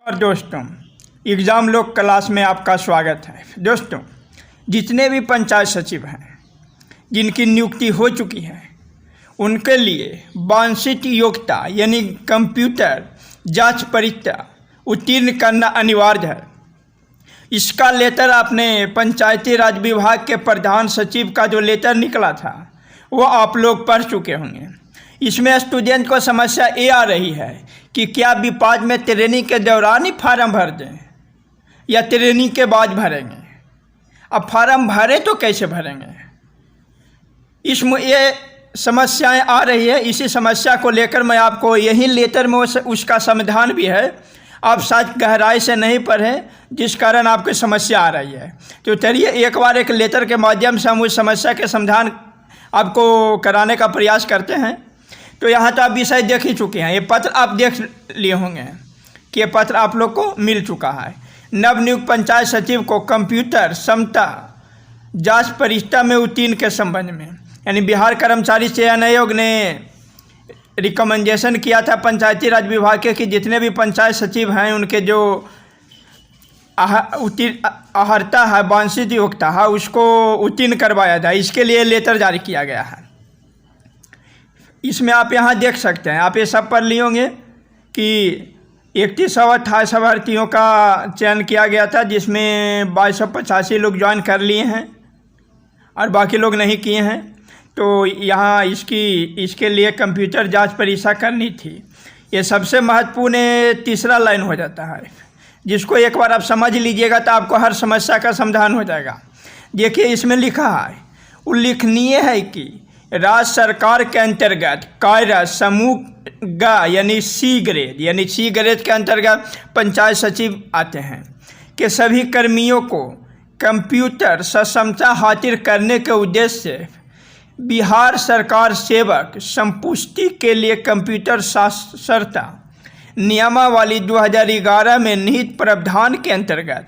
और दोस्तों, एग्ज़ाम लोग क्लास में आपका स्वागत है। दोस्तों, जितने भी पंचायत सचिव हैं जिनकी नियुक्ति हो चुकी है उनके लिए वांछित योग्यता यानी कंप्यूटर जांच परीक्षा उत्तीर्ण करना अनिवार्य है। इसका लेटर आपने पंचायती राज विभाग के प्रधान सचिव का जो लेटर निकला था वो आप लोग पढ़ चुके होंगे। इसमें स्टूडेंट को समस्या ये आ रही है कि क्या विपाज में ट्रेनिंग के दौरान ही फार्म भर दें या ट्रेनिंग के बाद भरेंगे। अब फार्म भरे तो कैसे भरेंगे, इसमें ये समस्याएं आ रही है। इसी समस्या को लेकर मैं आपको यही लेटर में उसका समाधान भी है, आप शायद गहराई से नहीं पढ़ें जिस कारण आपको समस्या आ रही है। तो चलिए एक बार एक लेटर के माध्यम से हम उस समस्या के समाधान आपको कराने का प्रयास करते हैं। तो यहाँ तो आप विषय देख ही चुके हैं, ये पत्र आप देख लिए होंगे कि ये पत्र आप लोग को मिल चुका है। नवनियुक्त पंचायत सचिव को कंप्यूटर क्षमता जांच परीक्षा में उत्तीर्ण के संबंध में, यानी बिहार कर्मचारी चयन आयोग ने रिकमेंडेशन किया था पंचायती राज विभाग के कि जितने भी पंचायत सचिव हैं उनके जो अर्हता है, वांछित योग्यता है, उसको उत्तीर्ण करवाया जाए। इसके लिए लेटर जारी किया गया है। इसमें आप यहाँ देख सकते हैं, आप ये सब पढ़ लिए होंगे कि 3128 अभ्यर्थियों का चयन किया गया था, जिसमें 2285 लोग ज्वाइन कर लिए हैं और बाकी लोग नहीं किए हैं। तो यहाँ इसके लिए कंप्यूटर जांच परीक्षा करनी थी। ये सबसे महत्वपूर्ण तीसरा लाइन हो जाता है, जिसको एक बार आप समझ लीजिएगा तो आपको हर समस्या का समाधान हो जाएगा। देखिए इसमें लिखा है, उल्लेखनीय है कि राज्य सरकार के अंतर्गत कार्य समूह ग यानी सी ग्रेड के अंतर्गत पंचायत सचिव आते हैं कि सभी कर्मियों को कंप्यूटर सक्षमता हासिल करने के उद्देश्य से बिहार सरकार सेवक संपुष्टि के लिए कंप्यूटर साक्षरता नियमावली 2011 में निहित प्रावधान के अंतर्गत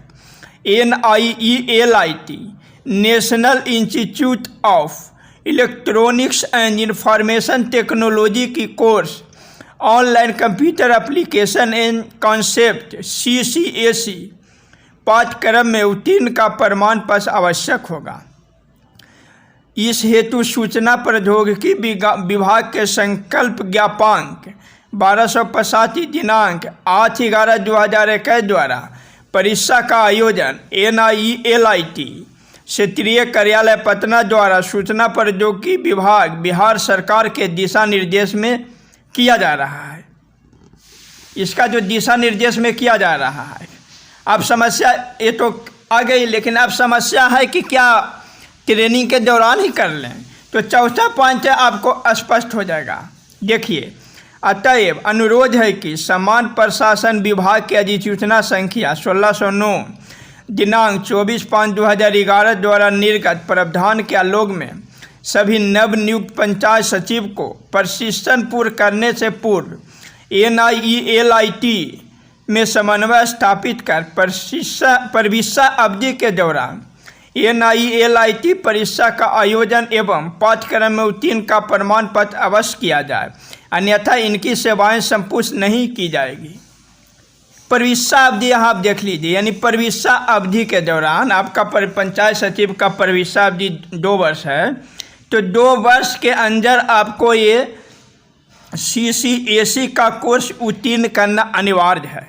NIELIT National Institute of Electronics and Information Technology की course online computer application and concept CCAC पाठ्यक्रम में उत्तीर्ण का प्रमाण पत्र आवश्यक होगा। इस हेतु सूचना प्रौद्योगिकी विभाग के संकल्प ज्ञापांक 1285 दिनांक 8/11/2021 द्वारा परीक्षा का आयोजन NIELIT क्षेत्रीय कार्यालय पटना द्वारा सूचना प्रौद्योगिकी विभाग बिहार सरकार के दिशा निर्देश में किया जा रहा है। इसका जो दिशा निर्देश में किया जा रहा है, अब समस्या ये तो आ गई, लेकिन अब समस्या है कि क्या ट्रेनिंग के दौरान ही कर लें। तो चौथा पॉइंट आपको स्पष्ट हो जाएगा। देखिए, अतएव अनुरोध है कि समान प्रशासन विभाग की अधिसूचना संख्या 1609 दिनांक 24/5/2011 द्वारा निर्गत प्रावधान के आलोक में सभी नवनियुक्त पंचायत सचिव को प्रशिक्षण पूर्ण करने से पूर्व NIELIT में समन्वय स्थापित कर परीक्षा अवधि के दौरान NIELIT परीक्षा का आयोजन एवं पाठ्यक्रम में उत्तीर्ण का प्रमाण पत्र अवश्य किया जाए, अन्यथा इनकी सेवाएं संपुष्ट नहीं की जाएगी। परीक्षा अवधि यहाँ आप देख लीजिए, यानी परीक्षा अवधि के दौरान आपका पंचायत सचिव का परीक्षा अवधि 2 वर्ष है, तो 2 वर्ष के अंदर आपको ये CCAC का कोर्स उत्तीर्ण करना अनिवार्य है।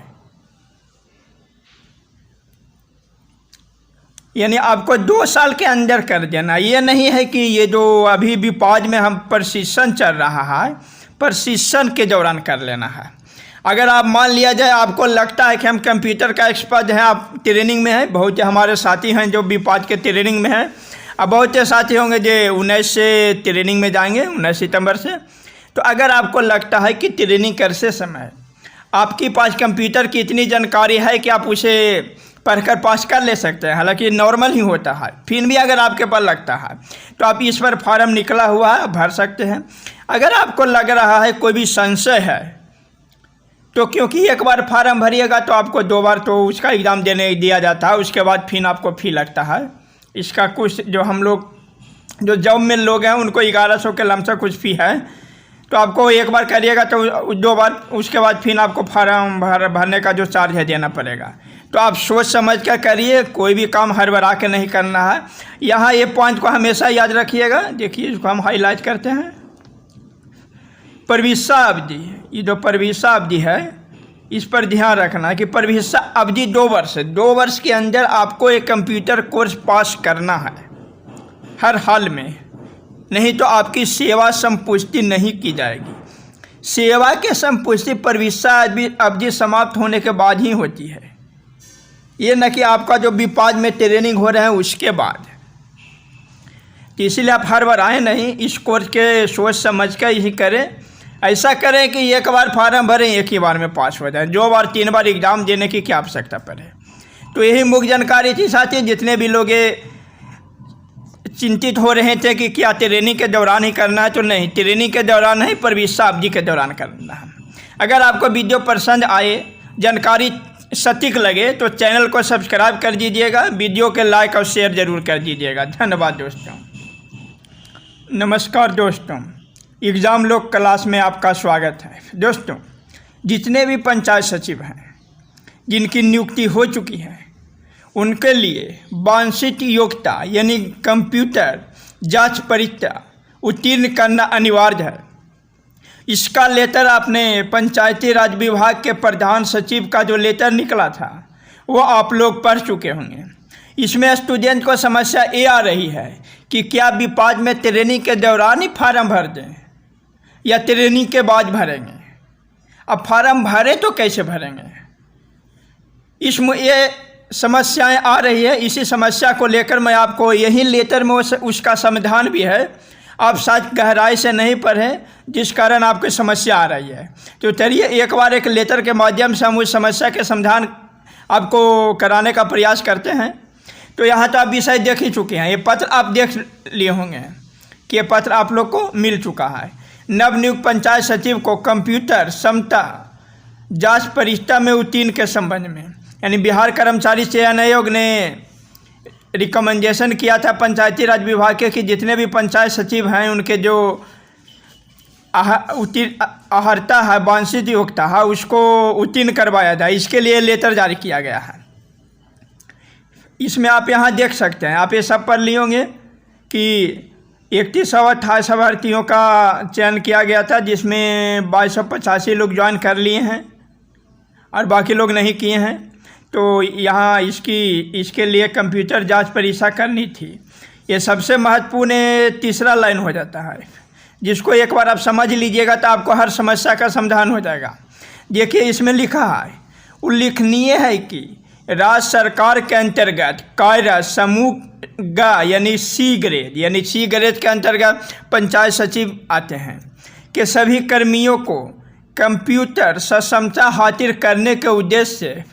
यानी आपको 2 साल के अंदर कर देना। ये नहीं है कि ये जो अभी विपाज में हम प्रशिक्षण चल रहा है, प्रशिक्षण के दौरान कर लेना है। अगर आप मान लिया जाए आपको लगता है कि हम कंप्यूटर का एक्सपर्ट हैं, आप ट्रेनिंग में हैं, बहुत हमारे साथी हैं जो विपाज के ट्रेनिंग में हैं, अब बहुत से साथी होंगे जो 19 से ट्रेनिंग में जाएंगे, 19 सितंबर से। तो अगर आपको लगता है कि ट्रेनिंग करते समय आपके पास कंप्यूटर की इतनी जानकारी है कि आप उसे पढ़कर पास कर ले सकते हैं, हालांकि नॉर्मल ही होता है, फिर भी अगर आपके पास लगता है तो आप इस पर फॉर्म निकला हुआ है, भर सकते हैं। अगर आपको लग रहा है कोई भी संशय है, तो क्योंकि एक बार फार्म भरिएगा तो आपको 2 बार तो उसका एग्ज़ाम देने दिया जाता है, उसके बाद फिर आपको फी लगता है। इसका कुछ जो हम लोग जो जॉब में लोग हैं उनको 1100 के लमसम कुछ फी है, तो आपको एक बार करिएगा तो 2 बार उसके बाद फिर आपको फॉर्म भरने का जो चार्ज है देना पड़ेगा। तो आप सोच समझ कर करिए, कोई भी काम हड़बड़ा के नहीं करना है। यहाँ ये पॉइंट को हमेशा याद रखिएगा। देखिए इसको हम हाईलाइट करते हैं। परिवीक्षा अवधि, ये जो परिवीक्षा अवधि है इस पर ध्यान रखना है कि परिवीक्षा अवधि 2 वर्ष है। 2 वर्ष के अंदर आपको एक कंप्यूटर कोर्स पास करना है हर हाल में, नहीं तो आपकी सेवा संपुष्टि नहीं की जाएगी। सेवा के संपुष्टि परिवीक्षा अवधि समाप्त होने के बाद ही होती है, ये न कि आपका जो विपाज में ट्रेनिंग हो रहे हैं उसके बाद। तो इसीलिए आप हर बार आए नहीं, इस कोर्स के सोच समझ कर यही करें। ऐसा करें कि एक बार फार्म भरें, एक ही बार में पास हो जाए, 2 बार 3 बार एग्ज़ाम देने की क्या आवश्यकता पड़े। तो यही मुख्य जानकारी थी साथी। जितने भी लोग चिंतित हो रहे थे कि क्या ट्रेनिंग के दौरान ही करना है, तो नहीं, ट्रेनिंग के दौरान नहीं, परिवीक्षा अवधि के दौरान करना है। अगर आपको वीडियो पसंद आए, जानकारी सटीक लगे तो चैनल को सब्सक्राइब कर दीजिएगा, वीडियो के लाइक और शेयर ज़रूर कर दीजिएगा। धन्यवाद दोस्तों। नमस्कार दोस्तों, एग्ज़ाम लोग क्लास में आपका स्वागत है। दोस्तों, जितने भी पंचायत सचिव हैं जिनकी नियुक्ति हो चुकी है उनके लिए वांछित योग्यता यानी कंप्यूटर जांच परीक्षा उत्तीर्ण करना अनिवार्य है। इसका लेटर आपने पंचायती राज विभाग के प्रधान सचिव का जो लेटर निकला था वो आप लोग पढ़ चुके होंगे। इसमें स्टूडेंट को समस्या ये आ रही है कि क्या विपाज में ट्रेनिंग के दौरान ही फार्म भर दें या ट्रेनिंग के बाद भरेंगे। अब फार्म भरे तो कैसे भरेंगे, इसमें ये समस्याएं आ रही है। इसी समस्या को लेकर मैं आपको यही लेटर में उसका समाधान भी है, आप शायद गहराई से नहीं पढ़ें जिस कारण आपको समस्या आ रही है। तो चलिए एक बार एक लेटर के माध्यम से हम उस समस्या के समाधान आपको कराने का प्रयास करते हैं। तो यहाँ तो आप विषय देख ही चुके हैं, ये पत्र आप देख लिए होंगे कि ये पत्र आप लोग को मिल चुका है। नवनियुक्त पंचायत सचिव को कंप्यूटर क्षमता जांच परीक्षा में उत्तीर्ण के संबंध में, यानी बिहार कर्मचारी चयन आयोग ने रिकमेंडेशन किया था पंचायती राज विभाग के कि जितने भी पंचायत सचिव हैं उनके जो अर्हता है, वांछित योग्यता है, उसको उत्तीर्ण करवाया जाए। इसके लिए लेटर जारी किया गया है। इसमें आप यहाँ देख सकते हैं, आप ये सब पढ़ लिए होंगे कि 3128 अभ्यर्थियों का चयन किया गया था, जिसमें 2285 लोग ज्वाइन कर लिए हैं और बाकी लोग नहीं किए हैं। तो यहाँ इसके लिए कंप्यूटर जांच परीक्षा करनी थी। ये सबसे महत्वपूर्ण तीसरा लाइन हो जाता है, जिसको एक बार आप समझ लीजिएगा तो आपको हर समस्या का समाधान हो जाएगा। देखिए इसमें लिखा है, उल्लेखनीय है कि राज्य सरकार के अंतर्गत कार्य समूह ग यानी सी ग्रेड के अंतर्गत पंचायत सचिव आते हैं कि सभी कर्मियों को कंप्यूटर सक्षमता हासिल करने के उद्देश्य से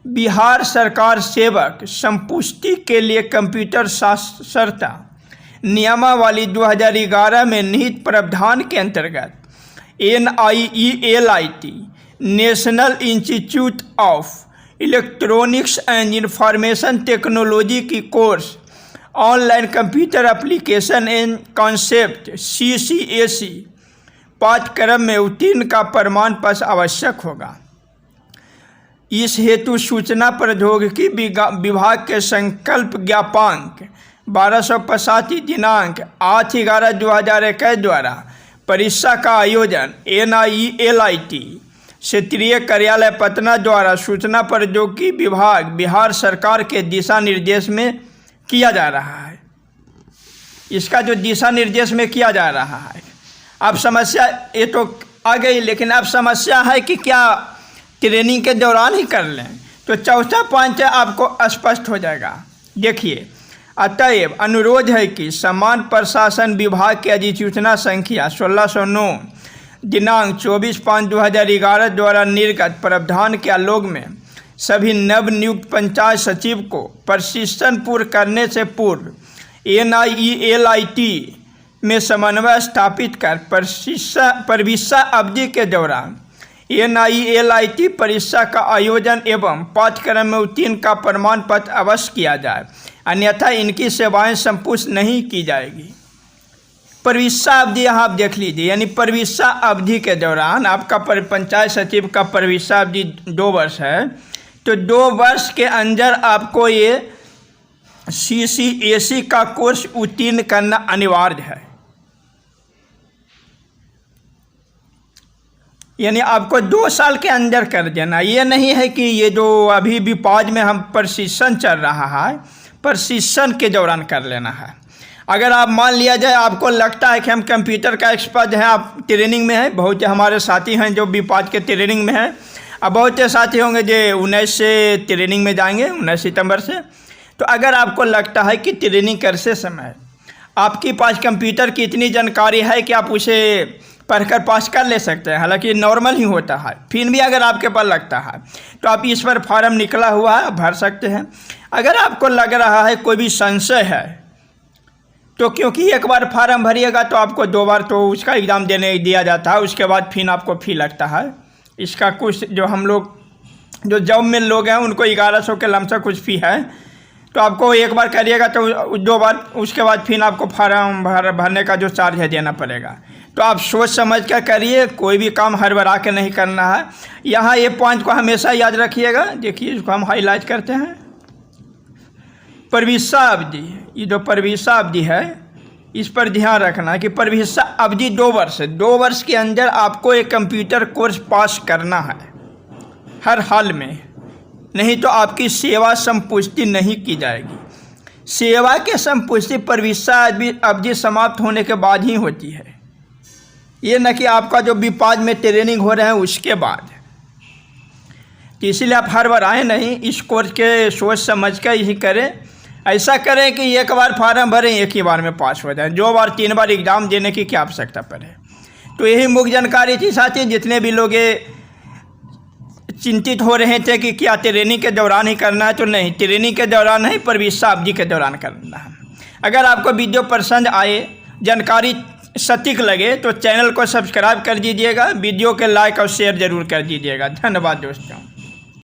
बिहार सरकार सेवक संपुष्टि के लिए कंप्यूटर साक्षरता नियमावली 2011 में निहित प्रावधान के अंतर्गत NIELIT National Institute of Electronics and Information Technology की course online computer application and concept CCAC पाठ्यक्रम में उत्तीर्ण का प्रमाण पत्र आवश्यक होगा। इस हेतु सूचना प्रौद्योगिकी विभाग के संकल्प ज्ञापांक 1285 दिनांक 8/11/2021 द्वारा परीक्षा का आयोजन NIELIT क्षेत्रीय कार्यालय पटना द्वारा सूचना प्रौद्योगिकी विभाग बिहार सरकार के दिशा निर्देश में किया जा रहा है। इसका जो दिशा निर्देश में किया जा रहा है, अब समस्या ये तो आ गई, लेकिन अब समस्या है कि क्या ट्रेनिंग के दौरान ही कर लें। तो चौथा पॉइंट आपको स्पष्ट हो जाएगा। देखिए, अतएव अनुरोध है कि समान प्रशासन विभाग की अधिसूचना संख्या 1609 दिनांक 24/5/2011 द्वारा निर्गत प्रावधान के आलोक में सभी नवनियुक्त पंचायत सचिव को प्रशिक्षण पूर्ण करने से पूर्व NIELIT में समन्वय स्थापित कर परीक्षा अवधि के दौरान NIELIT परीक्षा का आयोजन एवं पाठ्यक्रम में उत्तीर्ण का प्रमाण पत्र अवश्य किया जाए, अन्यथा इनकी सेवाएं संपुष्ट नहीं की जाएगी। परिवीक्षा अवधि यहाँ आप देख लीजिए, यानी परिवीक्षा अवधि के दौरान आपका पंचायत सचिव का परिवीक्षा अवधि 2 वर्ष है, तो 2 वर्ष के अंदर आपको ये CCAC का कोर्स उत्तीर्ण करना अनिवार्य है। यानी आपको 2 साल के अंदर कर देना। ये नहीं है कि ये जो अभी विपाज में हम प्रशिक्षण चल रहा है, प्रशिक्षण के दौरान कर लेना है। अगर आप मान लिया जाए आपको लगता है कि हम कंप्यूटर का एक्सपर्ट हैं, आप ट्रेनिंग में हैं, बहुत हमारे साथी हैं जो विपाज के ट्रेनिंग में हैं, अब बहुत से साथी होंगे जो 19 से ट्रेनिंग में जाएंगे, 19 सितंबर से। तो अगर आपको लगता है कि ट्रेनिंग करते समय आपके पास कंप्यूटर की इतनी जानकारी है कि आप उसे पढ़कर पास कर ले सकते हैं, हालांकि नॉर्मल ही होता है, फिर भी अगर आपके पास लगता है तो आप इस पर फॉर्म निकला हुआ है, भर सकते हैं। अगर आपको लग रहा है कोई भी संशय है, तो क्योंकि एक बार फार्म भरिएगा तो आपको 2 बार तो उसका एग्ज़ाम देने दिया जाता है, उसके बाद फिर आपको फ़ी लगता है। इसका कुछ जो हम लोग जो जॉब में लोग हैं उनको 1100 के लमसम कुछ फ़ी है, तो आपको एक बार करिएगा तो 2 बार, उसके बाद फिर आपको फार्म भरने का जो चार्ज है देना पड़ेगा। तो आप सोच समझ कर करिए, कोई भी काम हड़बड़ा के नहीं करना है। यहाँ ये पॉइंट को हमेशा याद रखिएगा। देखिए इसको हम हाईलाइट करते हैं, परिवीक्षा अवधि। ये जो परिवीक्षा अवधि है इस पर ध्यान रखना है कि परिवीक्षा अवधि 2 वर्ष है। 2 वर्ष के अंदर आपको एक कंप्यूटर कोर्स पास करना है हर हाल में, नहीं तो आपकी सेवा संपुष्टि नहीं की जाएगी। सेवा के संपुष्टि परिवीक्षा अवधि समाप्त होने के बाद ही होती है, ये न कि आपका जो विपाज में ट्रेनिंग हो रहे हैं उसके बाद। तो इसीलिए आप हर बार आए नहीं, इस कोर्स के सोच समझ कर ही करें। ऐसा करें कि एक बार फार्म भरें, एक ही बार में पास हो जाए, 2 बार 3 बार एग्ज़ाम देने की क्या आवश्यकता पड़े। तो यही मुख्य जानकारी थी साथी। जितने भी लोग चिंतित हो रहे थे कि क्या ट्रेनिंग के दौरान ही करना है, तो नहीं, ट्रेनिंग के दौरान नहीं, परिवीक्षा अवधि के दौरान करना है। अगर आपको वीडियो पसंद आए, जानकारी सटीक लगे तो चैनल को सब्सक्राइब कर दीजिएगा, वीडियो के लाइक और शेयर ज़रूर कर दीजिएगा। धन्यवाद दोस्तों।